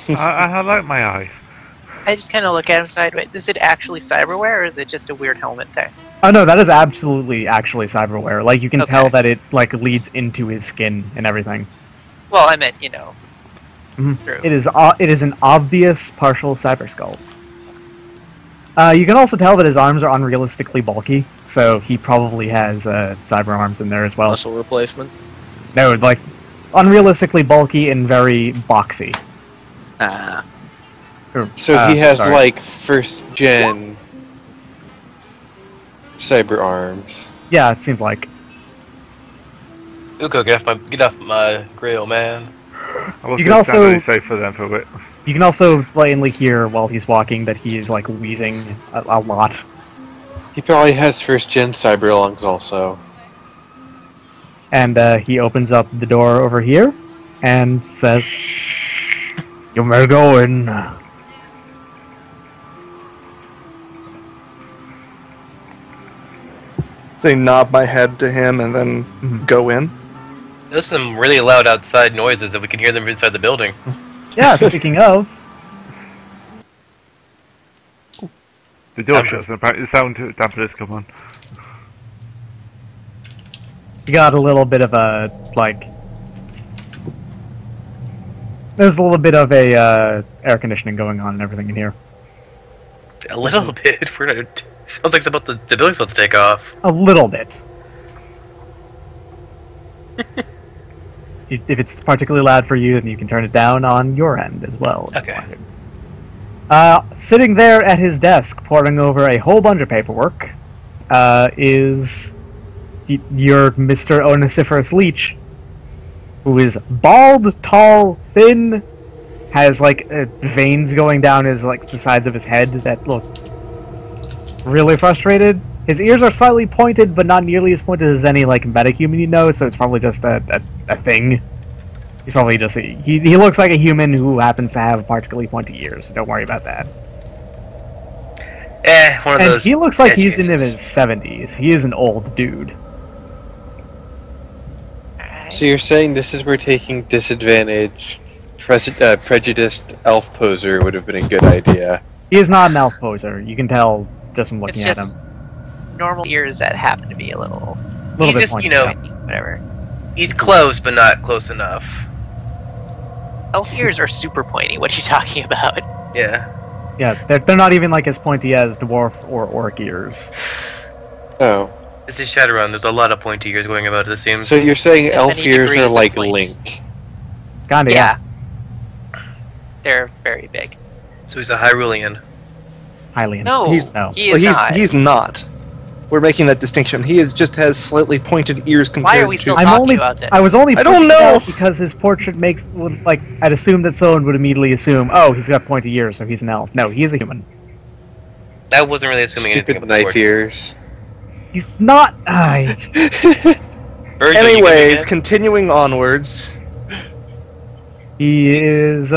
I like my eyes. I just kind of look at him sideways. Is it actually cyberware, or is it just a weird helmet thing? Oh no, that is absolutely actually cyberware. Like you can Okay. tell that it like leads into his skin and everything. Well, I meant, you know. True. It is an obvious partial cyber skull. You can also tell that his arms are unrealistically bulky, so he probably has cyber arms in there as well. Muscle replacement. No, like unrealistically bulky and very boxy. Ah. So he has sorry. like first gen cyber arms. Yeah, it seems like. Uko, get off my grill, man. I was You can gonna also- stand really safe for them for a bit. You can also plainly hear while he's walking that he is like wheezing a lot. He probably has first gen cyber lungs also. And he opens up the door over here and says, "You may go in." So I nod my head to him and then go in. There's some really loud outside noises that we can hear them inside the building. Yeah, speaking of, The door shuts and apparently the sound dampeners come on. you got a little bit of a, like... There's a little bit of a air conditioning going on and everything in here. A little bit. Sounds like the building's about to take off. A little bit. If it's particularly loud for you, then you can turn it down on your end as well. Okay. Sitting there at his desk, poring over a whole bunch of paperwork, is your Mr. Onesiferous Leech, who is bald, tall, thin, has like veins going down his like the sides of his head that look really frustrated. His ears are slightly pointed, but not nearly as pointed as any like metahuman you know. So it's probably just a thing. He's probably just he looks like a human who happens to have particularly pointy ears. Don't worry about that. One of And those. he looks like edge he's in cases. his 70s. He is an old dude. So you're saying this is where taking disadvantage, prejudiced elf poser would have been a good idea. He is not an elf poser. You can tell just from looking It's at just him. normal ears that happen to be a little A little He's bit just, pointy. you know, yeah. whatever. He's close, but not close enough. Elf ears are super pointy. What are you talking about? Yeah. Yeah, they're not even like as pointy as dwarf or orc ears. Oh. This is Shadowrun. There's a lot of pointy ears going about, it seems. So you're saying There's elf many ears degrees are of like point. Link. Kinda, yeah. They're very big. So he's a Hyrulean. Hylian. No, No. he is not. He's not. We're making that distinction. He just has slightly pointed ears compared Why are we to... still I'm talking only. about this? I was only. I don't pointing it know! out because his portrait would like. I'd assume that someone would immediately assume, oh, he's got pointy ears, so he's an elf. No, he is a human. I wasn't really assuming anything Stupid about the knife word. ears. He's not. Virgil, you Anyways, gonna continuing onwards. He is.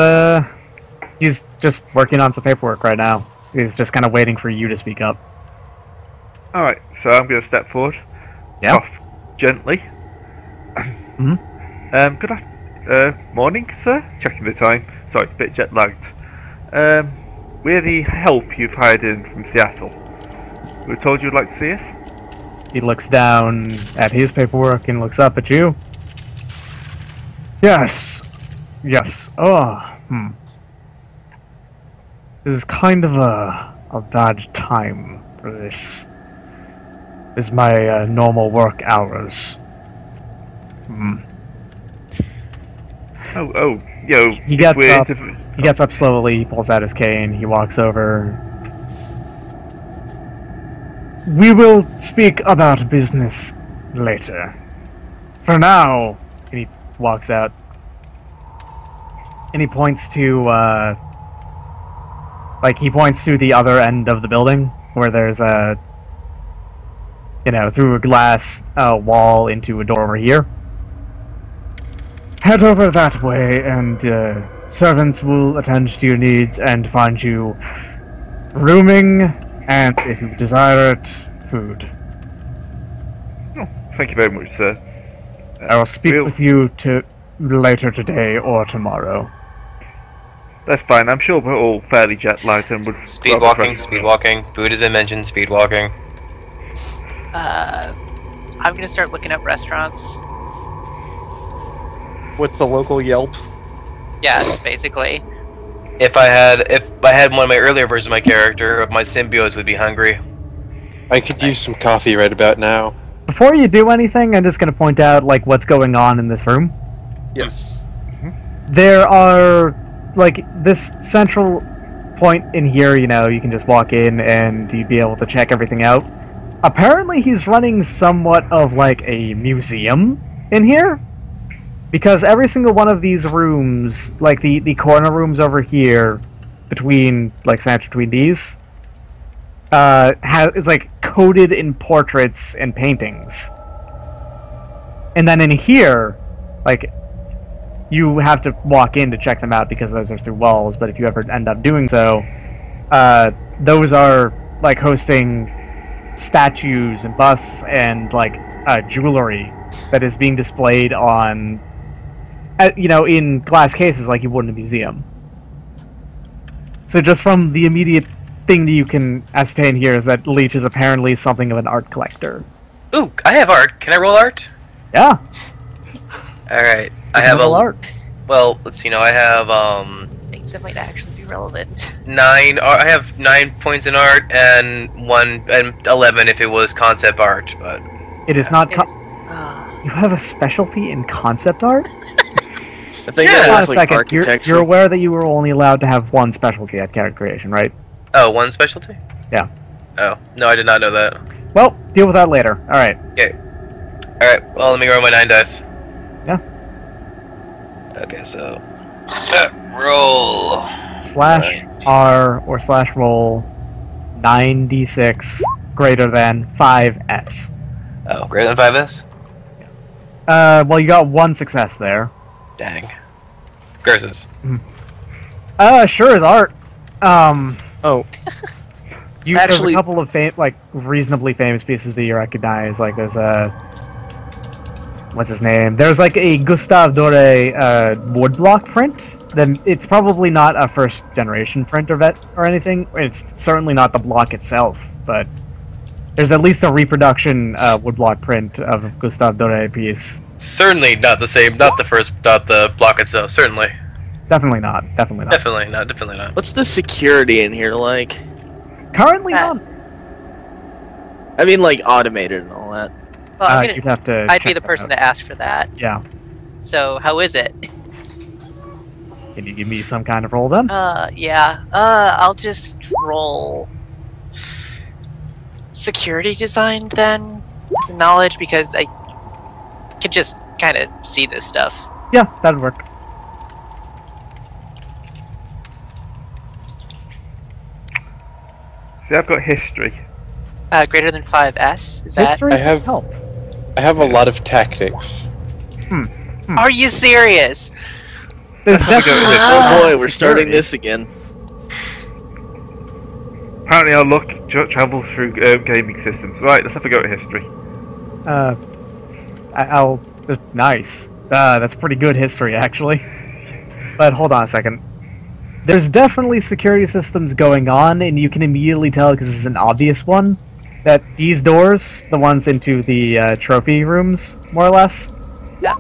He's just working on some paperwork right now. He's just kind of waiting for you to speak up. Alright, so I'm going to step forward. Yeah. Cough gently. Good morning, sir. Checking the time. Sorry, a bit jet lagged. We're the help you've hired in from Seattle. We were told you'd like to see us? He looks down at his paperwork and looks up at you. Yes. Yes. Oh, This is kind of a bad time for this. This is my normal work hours. He gets weird up. if- He gets up slowly, he pulls out his cane, he walks over. We will speak about business later. For now, and he walks out. And he points to, he points to the other end of the building, where there's a, through a glass wall into a door over here. Head over that way, and servants will attend to your needs and find you rooming, and if you desire it, food. Oh, thank you very much, sir. I will speak with you later today or tomorrow. That's fine. I'm sure we're all fairly jet lagged and would. Speed walking, speed walking. Food has been mentioned. Speed walking. I'm gonna start looking up restaurants. What's the local Yelp? Yes, basically. If I had one of my earlier versions of my character, my symbiotes would be hungry. I could use some coffee right about now. Before you do anything, I'm just going to point out like what's going on in this room. Yes. There are like this central point in here. You know, you can just walk in and you'd be able to check everything out. Apparently, he's running somewhat of like a museum in here. Because every single one of these rooms, like the corner rooms over here, between these, it's like coated in portraits and paintings. And then in here, like, you have to walk in to check them out because those are through walls. But if you ever end up doing so, those are like hosting statues and busts and like jewelry that is being displayed on. You know, in glass cases like you would in a museum. So just from the immediate thing that you can ascertain here is that Leech is apparently something of an art collector. Ooh, I have art. Can I roll art? Yeah. Alright. I have art. Well, let's see now. I have Things that might actually be relevant. 9 I have 9 points in art and 11 if it was concept art, but It is not. Ah. You have a specialty in concept art? I think Yeah. that Hold on was a like second. architecture. You're aware that you were only allowed to have one specialty at character creation, right? oh, one specialty? Yeah. Oh, no, I did not know that. Well, deal with that later. All right. Okay. Alright, well, let me roll my 9 dice. Yeah. Okay, so roll. Slash R or slash roll 9d6 greater than 5s. Oh, greater than 5s? Well, you got one success there. Dang. Curses. Sure is art. Oh, There's Actually- a couple of reasonably famous pieces that you recognize. Like there's what's his name? There's like a Gustave Doré woodblock print. Then it's probably not a first generation print or anything. It's certainly not the block itself, but there's at least a reproduction woodblock print of a Gustave Doré piece. Certainly not the same, not the block itself, certainly. Definitely not. Definitely not. Definitely not. What's the security in here like? Currently none. I mean, like automated and all that. Well, I'm gonna, You'd have to. I'd be check the that person out. to ask for that. Yeah. So, how is it? Can you give me some kind of roll then? Yeah. I'll just roll security design then, as a knowledge, because I can just kind of see this stuff. Yeah, that'd work. See, I've got history. Greater than 5s. Is that? History I have- help. I have a lot of tactics. Are you serious? There's Let's have a go definitely at this. Oh boy, we're starting security. this again. Apparently our luck travels through gaming systems. Right, let's have a go at history. I'll. Nice. That's pretty good history, actually. But hold on a second. There's definitely security systems going on, and you can immediately tell, because this is an obvious one, that these doors, the ones into the trophy rooms, more or less, Yeah.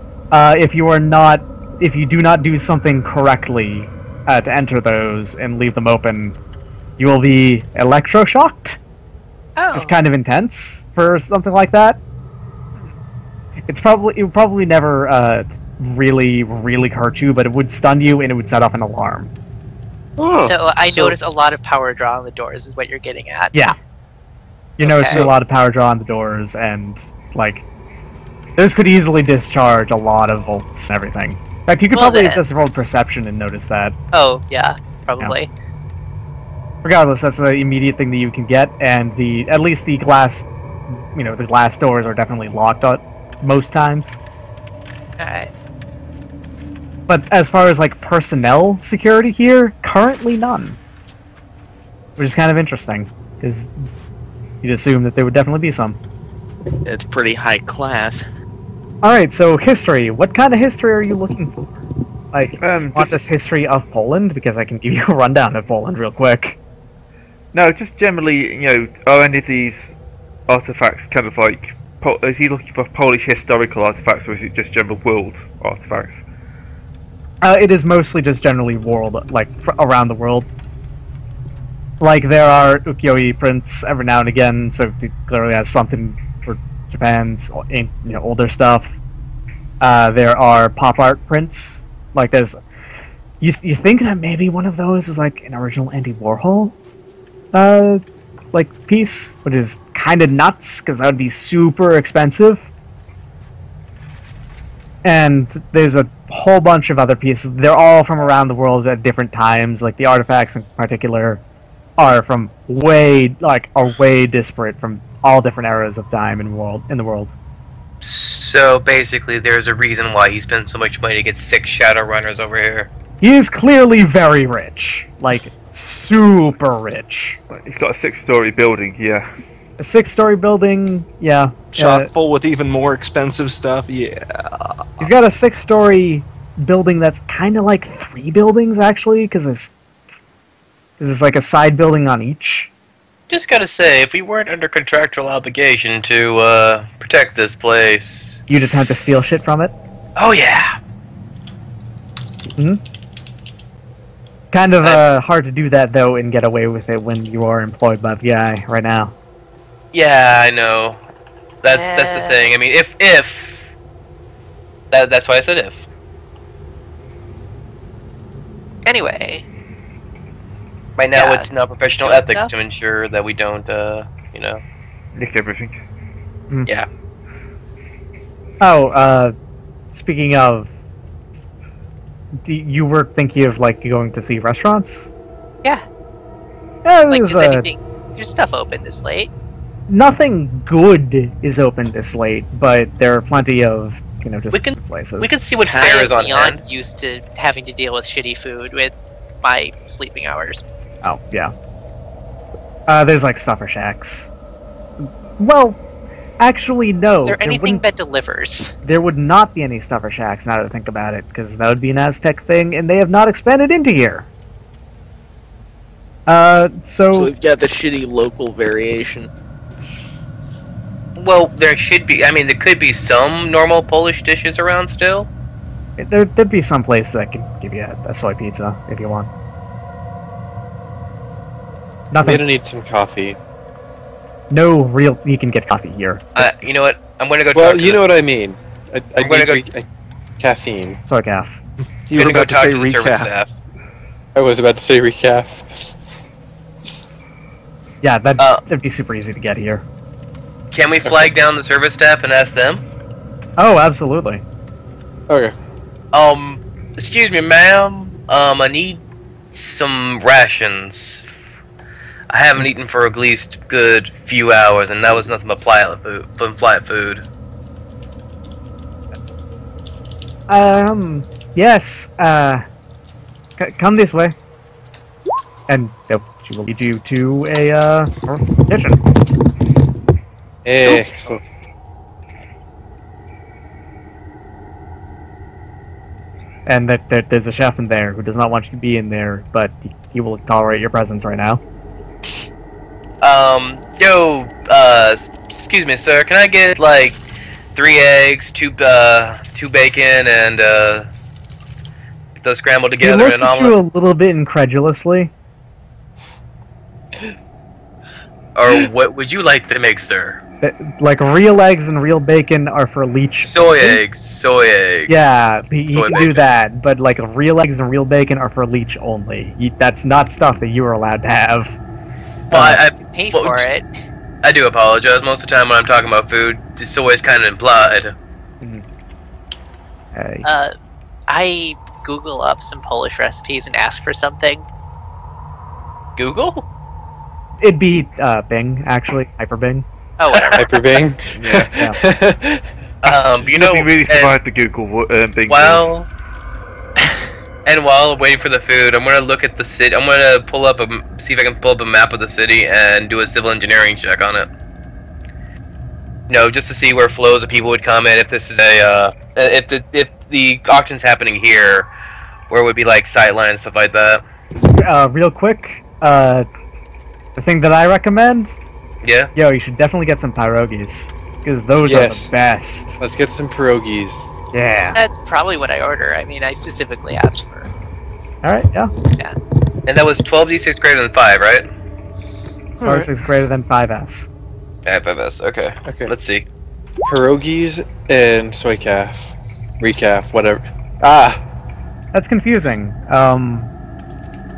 if you do not do something correctly to enter those and leave them open, you will be electroshocked. Oh. It's kind of intense for something like that. It would probably never really hurt you, but it would stun you and it would set off an alarm. Oh, So I so- notice a lot of power draw on the doors is what you're getting at. Yeah. You notice Okay. a lot of power draw on the doors, and like those could easily discharge a lot of volts and everything. In fact, you could Well, probably then- just roll perception and notice that. Oh, yeah, probably. Regardless, that's the immediate thing that you can get, and at least the glass, the glass doors are definitely locked at most times. Alright. But as far as like personnel security here, currently none. Which is kind of interesting, because you'd assume that there would definitely be some. It's pretty high class. Alright, so history. What kind of history are you looking for? Like, do you want this history of Poland? Because I can give you a rundown of Poland real quick. No, just generally, are any of these artifacts kind of like... Is he looking for Polish historical artifacts, or is it just general world artifacts? It is mostly just generally world, like, around the world. Like, there are ukiyo-e prints every now and again, so it clearly has something for Japan's older stuff. There are pop art prints. Like, there's... You think that maybe one of those is, like, an original Andy Warhol, like, piece? Which is kind of nuts, because that would be super expensive. And there's a whole bunch of other pieces. They're all from around the world at different times. Like, the artifacts in particular are from way disparate from all different eras of time in the world. So basically, there's a reason why he spent so much money to get 6 Shadowrunners over here. He is clearly very rich. Like, super rich. He's got a 6-story building, yeah. A 6-story building, yeah. Chock full with even more expensive stuff, yeah. He's got a 6-story building that's kind of like 3 buildings, actually, because there's like a side building on each. Just gotta say, if we weren't under contractual obligation to protect this place... You'd attempt to steal shit from it? Oh yeah! Hmm? Kind of hard to do that, though, and get away with it when you are employed by the guy right now. Yeah, I know. That's the thing. I mean, if... That's why I said if. Anyway. Right now, Yeah, it's not professional good ethics stuff. to ensure that we don't, Nick everything. Yeah. Oh, speaking of... You were thinking of, like, going to see restaurants? Yeah. Yeah, Like, there's, is anything... There's stuff open this late. nothing good is open this late, but there are plenty of, just We can- places. We can see what I fare am is on beyond hand. used to having to deal with shitty food with my sleeping hours. Oh, yeah. There's, like, stuffer shacks. Well, actually, no. Is there anything wouldn't- that delivers? There would not be any stuffer shacks, now that I think about it, because that would be an Aztec thing, and they have not expanded into here. So we've got the shitty local variation. Well, there should be... I mean, there could be some normal Polish dishes around still. There'd be some place that could give you a soy pizza, if you want. We're Nothing. gonna need some coffee. No real... You can get coffee here. You know what? I'm gonna go Well, talk to you the- know what I mean. I I'm gonna need caffeine. Soy calf. You were gonna go about to talk say to the service recap. staff. I was about to say recaf. Yeah, that'd Uh, be super easy to get here. Can we flag down the service staff and ask them? Oh, absolutely. Okay. Excuse me, ma'am. I need some rations. I haven't eaten for at least a good few hours, and that was nothing but flight food. Yes, come this way. And she will lead you to a, kitchen. Excellent. And there's a chef in there who does not want you to be in there, but he will tolerate your presence right now. Excuse me, sir. Can I get like 3 eggs, 2 bacon, and those scrambled He together in looks an at you a omelet? little bit incredulously. Or what would you like to make, sir? Like, real eggs and real bacon are for leech. Soy eggs. Soy eggs. Yeah, he Soy can do bacon. that, but like real eggs and real bacon are for leech only. That's not stuff that you are allowed to have. Well, I Pay well, for it. I do apologize. Most of the time when I'm talking about food, the soy is kind of implied. Hey. I Google up some Polish recipes and ask for something. Google? It'd be Bing, actually, Hyper Bing. Oh, whatever. Hyper Bing. You know, Nothing really and- survived the Google Bing. While I'm waiting for the food, I'm gonna look at the city. I'm gonna see if I can pull up a map of the city and do a civil engineering check on it. No, just to see where flows of people would come in. If this is if the auction's happening here, Where it would be like sightline and stuff like that. Real quick, the thing that I recommend, Yeah. you should definitely get some pierogies, because those are the best. Let's get some pierogies. Yeah. That's probably what I order. I mean, I specifically asked for. Alright, yeah. Yeah. And that was 12d6 greater than 5, right? Or 6 greater than 5S. Yeah, 5s. Okay. Okay. Let's see. Pierogies and soy calf. Recalf, whatever. Ah! That's confusing.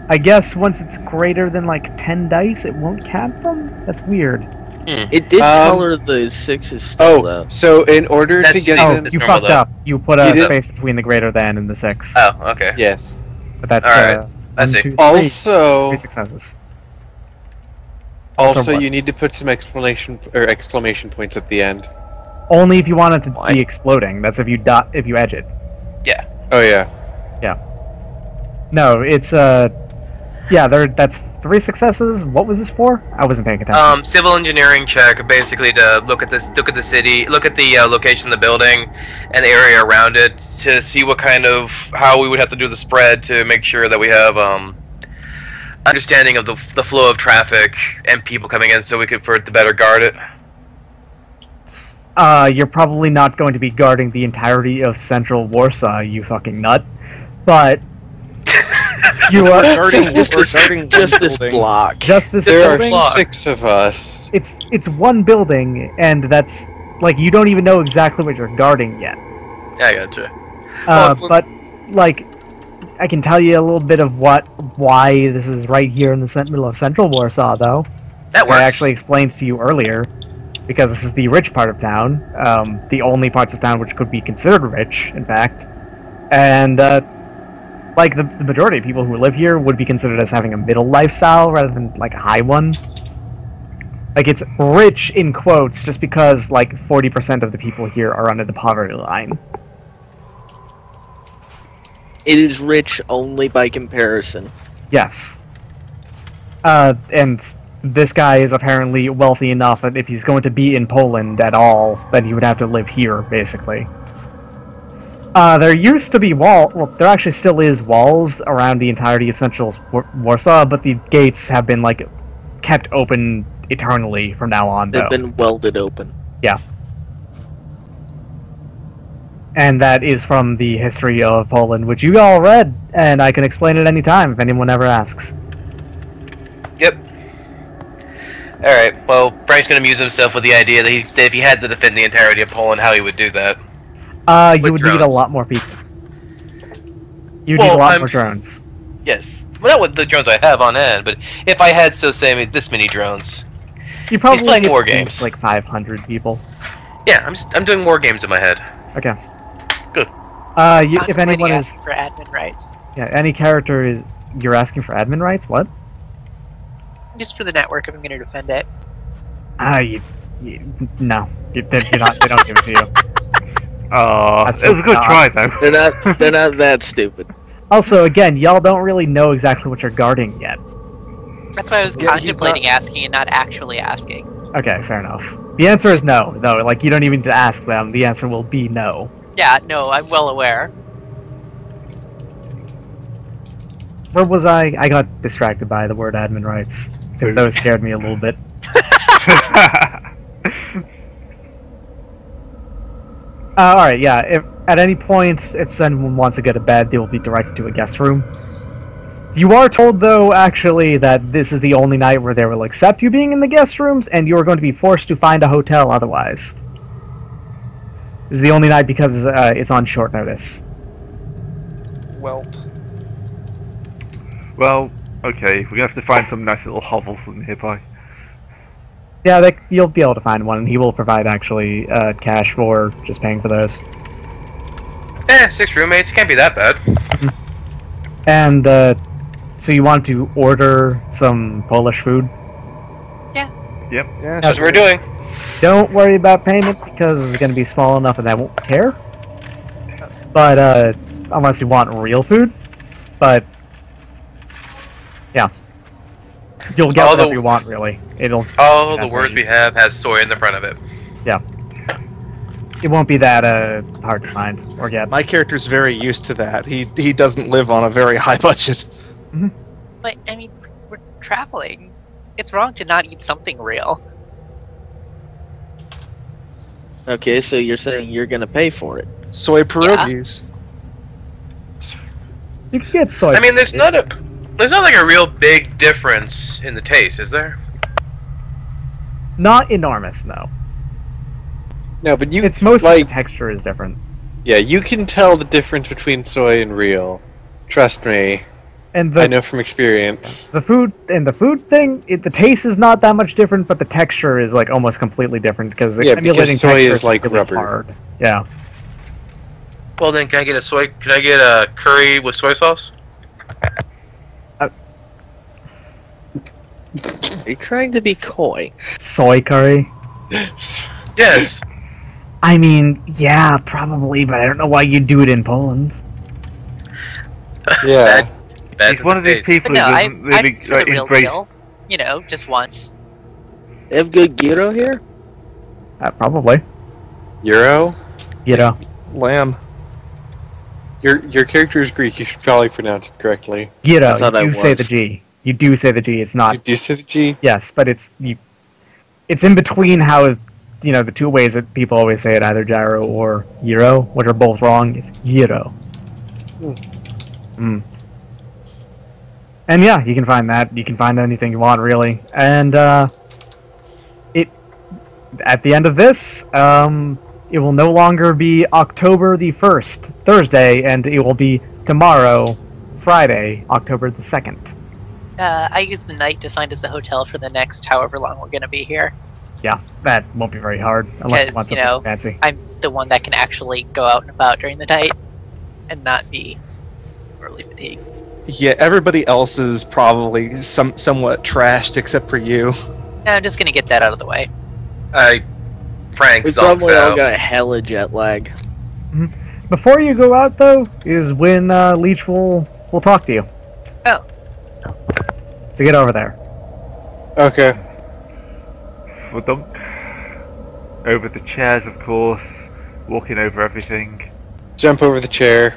I guess once it's greater than like 10 dice, it won't count them? That's weird. It did color the 6s still, though. So in order to That's- get oh, them... You normal, fucked though. up. You put a You did- space between the greater than and the 6. Oh, okay. Yes. But that's, Alright, I 1, see. 2, 3, Also... 3 successes. Also, what? you need to put some exclamation points at the end. Only if you want it to Why? be exploding. That's if you edge it. Yeah. Oh yeah. No, it's that's 3 successes. What was this for? I wasn't paying attention. Civil engineering check, basically to look at the city, look at the location of the building and the area around it to see what kind of how we would have to do the spread to make sure that we have understanding of the flow of traffic and people coming in, so we could for it to better guard it. You're probably not going to be guarding the entirety of Central Warsaw, you fucking nut. But you are Just this block. just this There are building. block. 6 of us. It's one building, and that's like you don't even know exactly what you're guarding yet. Yeah, I gotcha. Well, But like, I can tell you a little bit of why this is right here in the middle of Central Warsaw, though. That works. I actually explained to you earlier, because this is the rich part of town, the only parts of town which could be considered rich, in fact, and like the majority of people who live here would be considered as having a middle lifestyle rather than like a high one. Like it's rich in quotes just because like 40% of the people here are under the poverty line. It is rich only by comparison. Yes. And this guy is apparently wealthy enough that if he's going to be in Poland at all, then he would have to live here, basically. There used to be well, there actually still is walls around the entirety of Central Warsaw, but the gates have been, like, kept open eternally from now on, though. They've been welded open. Yeah. And that is from the history of Poland, which you all read, and I can explain it any time if anyone ever asks. Yep. Alright, well, Frank's gonna amuse himself with the idea that if he had to defend the entirety of Poland, how he would do that. You would need a drones. lot more people. You'd Well, need a lot I'm- more drones. Yes. Well, not with the drones I have on hand, but if I had, say, this many drones. You probably playing need war at least, games. like 500 people. Yeah, I'm doing war games in my head. Okay. Good. If anyone is, for admin rights, any character is, you're asking for admin rights. What? just for the network, if I'm going to defend it. No, you're not. They don't give it to you. Oh, it was a Absolutely good not. try though. They're not that stupid. Also, again, y'all don't really know exactly what you're guarding yet. That's why I was Yeah, he's contemplating not- asking and not actually asking. Okay, fair enough. The answer is no, though. Like, you don't even need to ask them. The answer will be no. Yeah, no, I'm well aware. Where was I? I got distracted by the word admin rights, because those scared me a little bit. Alright, yeah. If at any point, if someone wants to go to bed, they will be directed to a guest room. You are told, though, actually, that this is the only night where they will accept you being in the guest rooms, and you are going to be forced to find a hotel otherwise. This is the only night because it's on short notice. Well, Well, okay, we're gonna have to find some nice little hovels nearby. Yeah, you'll be able to find one, and he will provide, actually, cash for just paying for those. 6 roommates, can't be that bad. And, so you want to order some Polish food? yeah. That's what we're doing. Don't worry about payment, because it's going to be small enough that I won't care. But, unless you want real food. But, yeah. You'll get All whatever the- you want, really. It'll... All the That's words right. we have has soy in the front of it. Yeah. it won't be that hard to find or get. My character's very used to that. He doesn't live on a very high budget. But, I mean, we're traveling. It's wrong to not eat something real. Okay, so you're saying you're gonna pay for it? Soy pierogies. You can get soy. I mean, there's not like a real big difference in the taste, is there? Not enormous, no. No, but you It's mostly like the texture is different. yeah, you can tell the difference between soy and real. Trust me, And I know from experience. the food thing, the taste is not that much different, but the texture is like almost completely different because Yeah, because emulating soy texture is like really rubber. hard. Yeah. Well, then, can I get a curry with soy sauce? Are you trying to be coy? Soy curry. Yes. I mean, yeah, probably, but I don't know why you'd do it in Poland. Yeah. That's He's one of these taste. people But who no, doesn't really I'm for the real embrace. deal. You know, just once. They have good gyro here? Probably. Euro? You know. Lamb. Your character is Greek. You should probably pronounce it correctly. Gyro, I thought I you do say was. the G. You do say the G. It's not. You do say the G? Yes, but it's in between how the two ways that people always say it, either gyro or gyro, which are both wrong. It's gyro. And yeah, you can find that. You can find anything you want, really. And it at the end of this, it will no longer be October the 1st, Thursday, and it will be tomorrow, Friday, October the 2nd. I use the night to find us a hotel for the next however long we're gonna be here. Yeah, that won't be very hard unless you want Because, something fancy. I'm the one that can actually go out and about during the night and not be overly fatigued. Yeah, everybody else is probably somewhat trashed except for you. No, I'm just gonna get that out of the way. Frank We zonks probably all out. got hella jet lag. Before you go out, though, is when Leech will talk to you. Oh. So get over there. Okay. We'll dunk over the chairs, of course, walking over everything. Jump over the chair.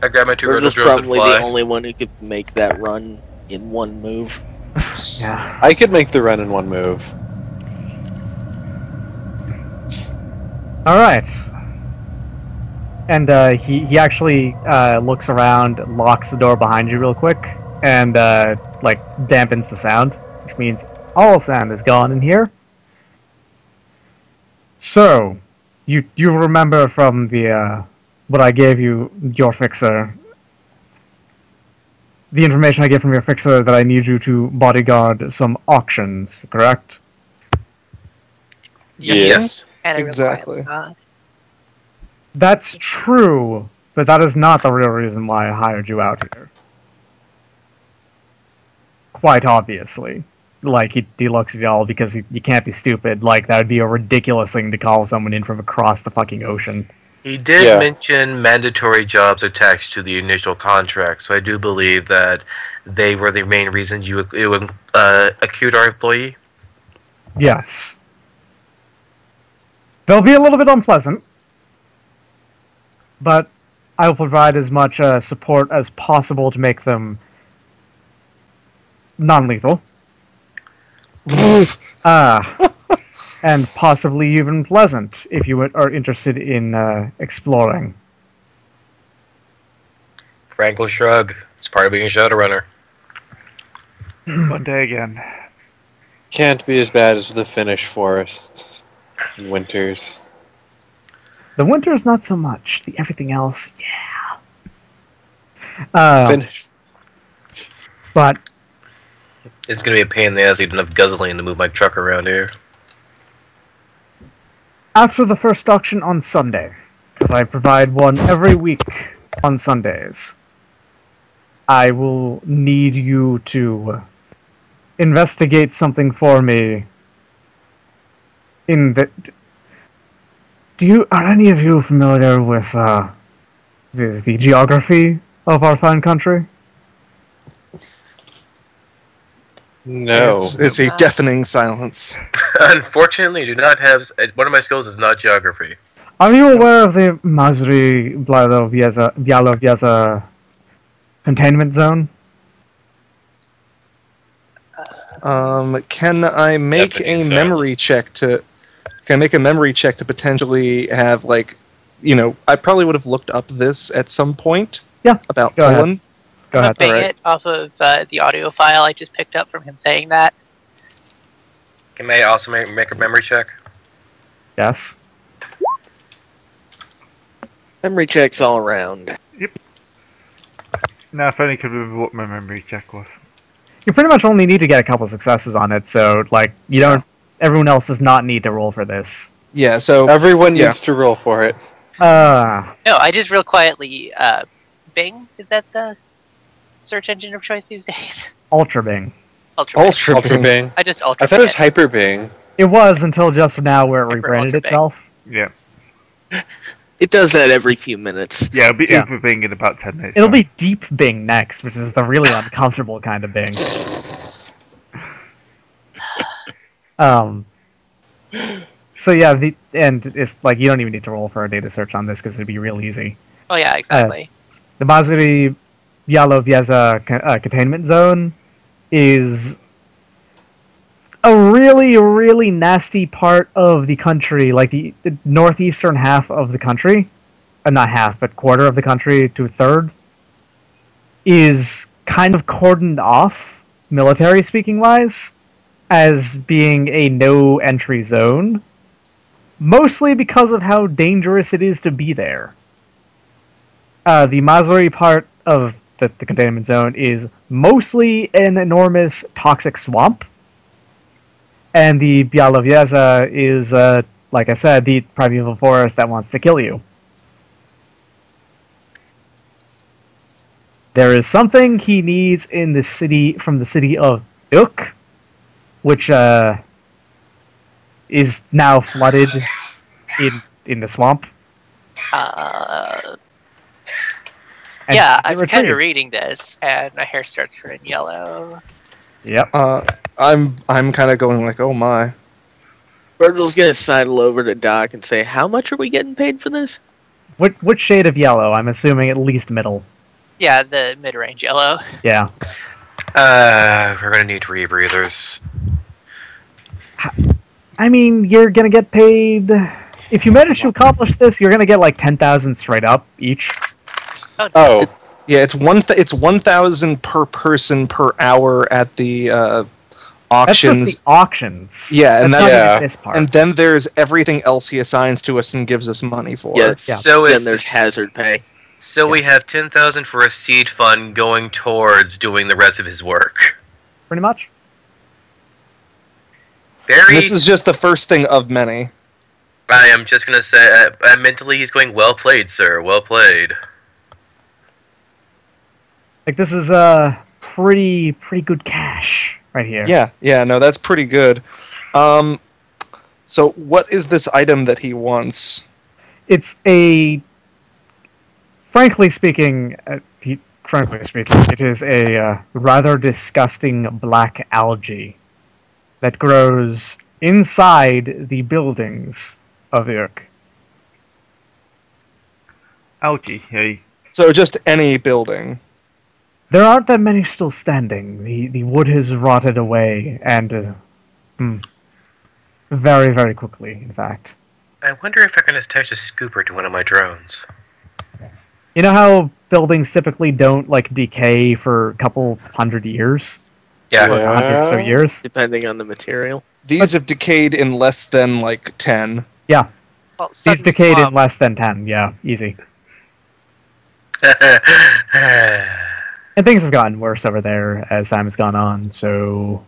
I grab my two We're riddle just drills and probably fly. the only one who could make that run in one move. Yeah. I could make the run in one move. All right. And he actually looks around, locks the door behind you real quick, and like dampens the sound, which means all sound is gone in here. So, you remember from the what I gave you, your fixer, the information I gave from your fixer that I need you to bodyguard some auctions, correct? Yes. And I Exactly. That's true, but that is not the real reason why I hired you out here. Quite obviously. Like, he looks at y'all because you can't be stupid. Like, that would be a ridiculous thing to call someone in from across the fucking ocean. He did Yeah. mention mandatory jobs attached to the initial contract, so I do believe that they were the main reason you acute our employee. Yes. They'll be a little bit unpleasant, but I will provide as much support as possible to make them non-lethal. And possibly even pleasant, if you are interested in exploring. Frank will shrug. It's part of being a Shadowrunner. One day again. Can't be as bad as the Finnish forests in winters. The winters, not so much. Everything else, yeah. Finnish. But It's gonna be a pain in the ass eating enough guzzling to move my truck around here. after the first auction on Sunday, because I provide one every week on Sundays, I will need you to investigate something for me. Are any of you familiar with the geography of our fine country? No. It's a deafening silence. Unfortunately, I do not have. One of my skills is not geography. Are you aware of the Mazri Bialovieza containment zone? Can I make Japanese a zone. memory check to? Can I make a memory check to potentially have like, I probably would have looked up this at some point. Yeah, About go ahead. Poland. Go I'm ahead. gonna bang Alright. it off of the audio file I just picked up from him saying that. Can I also make a memory check? Yes. Memory checks all around. Now, if only could remember what my memory check was. You pretty much only need to get a couple successes on it, so like you don't. Everyone else does not need to roll for this. Yeah. So Everyone Yeah. needs to roll for it. No, I just real quietly, Bing, is that the search engine of choice these days? Ultra Bing. Ultra Bing. Ultra Bing. I just Ultra I thought it was Bing. Hyper Bing. It was until just now where it Hyper rebranded Ultra Bing. itself. Yeah. It does that every few minutes. Yeah, it'll be Yeah. Uber Bing in about 10 minutes. It'll be Deep Bing next, which is the really uncomfortable kind of Bing. So yeah, and it's like you don't even need to roll for a data search on this because it'd be real easy. Oh yeah, exactly. The Mazri Bialovieza containment zone is a really, really nasty part of the country, like the northeastern half of the country, not half, but quarter of the country to a third, is kind of cordoned off, military speaking wise, as being a no entry zone, mostly because of how dangerous it is to be there. The Mazuri part of the containment zone is mostly an enormous toxic swamp, and the Bialovieza is, like I said, the primeval forest that wants to kill you. There is something he needs in the city, from the city of Uk, which is now flooded in the swamp. And Yeah, it I'm kind of retreats. reading this, and my hair starts turning yellow. Yep. I'm kind of going like, oh my. Virgil's gonna sidle over to Doc and say, "How much are we getting paid for this?" What shade of yellow? I'm assuming at least middle. Yeah, the mid-range yellow. Yeah. We're gonna need rebreathers. I mean, you're gonna get paid. If you manage to accomplish this, you're gonna get like 10,000 straight up each. Oh, Yeah, it's 1,000 per person per hour at the That's auctions. just the auctions. Yeah, and that's not that's- even this part. And then there's everything else he assigns to us and gives us money for. Yeah. Yeah. So Then is there's hazard pay. So we have 10,000 for a seed fund going towards doing the rest of his work. Pretty much. Very. This is just the first thing of many. I am just gonna say, mentally, he's going. Well played, sir. Well played. Like this is pretty good cash right here. Yeah, no, that's pretty good. So what is this item that he wants? It's a. Frankly speaking, it is a rather disgusting black algae that grows inside the buildings of Urk. Algae, hey. So just any building. There aren't that many still standing. The wood has rotted away, and very, very quickly, in fact. I wonder if I can attach a scooper to one of my drones. You know how buildings typically don't like decay for a couple hundred years? Yeah. Or 100 or so years? Depending on the material. These have decayed in less than like 10. Yeah. Well, These Sudden decayed in Swamp- less than 10, yeah, easy. And things have gotten worse over there as time has gone on, so...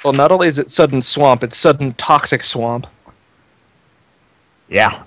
Well, not only is it sudden swamp, it's sudden toxic swamp. Yeah.